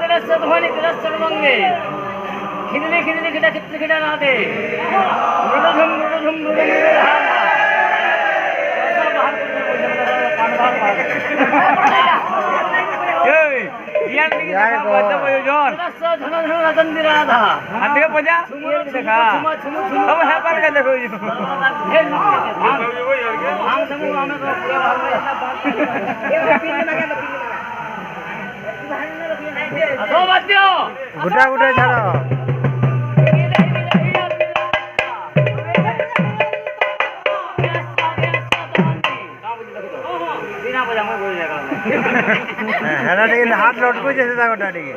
गिरस्य ध्वनि गिरस्य मंगे खिदले खिदले खिदा कितने खिदा ना दे मृदुम मृदुम मृदुम ऐसा बाहर पान बाहर ए यार देखा बच्चा प्रयोजन गिरस्य धन धन रतनदिराधा आते पजा देखा अब है पर का देखो हम सब हमें को पूरा भाग गुटा गुटा झाड़ो हेला टिके हाथ लटको जैसे था गोटा टिके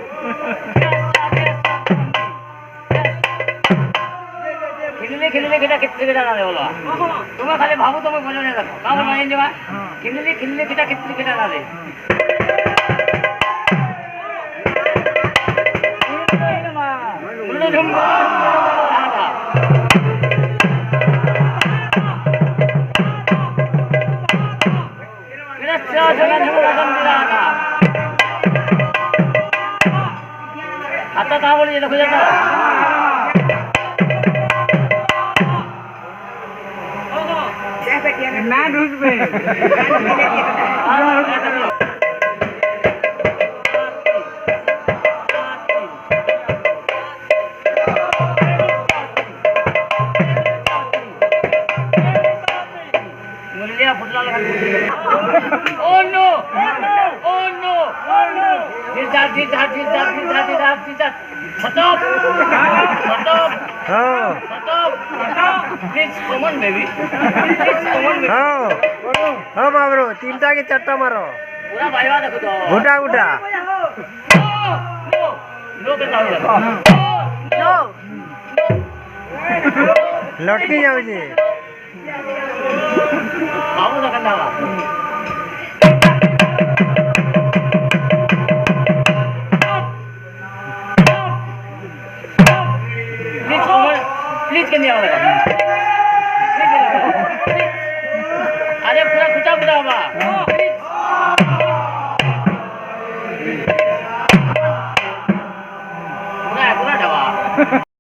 खिलले खिलले खिटा कितने खिटा ना दे बोला तुम्हें खाली भागो तुम्हें बोलो नहीं रखो काम बोलना है जवान खिलले खिलले खिटा कितने खिटा ना दे मृदुम आधा गिरस्य धन धन रतनदिराधा आता कहाँ बोले देखो जाता ना ढूंढ पे मुल्लिया फुटला लगा ओ नो जीजा stop हाँ please come on baby हाँ बाबरो तीनटा के चारटा मारो पूरा भाईवा देखो तो गुटा गुटा नो कहता हूँ नो लटकी जाओ जी बाबू का करना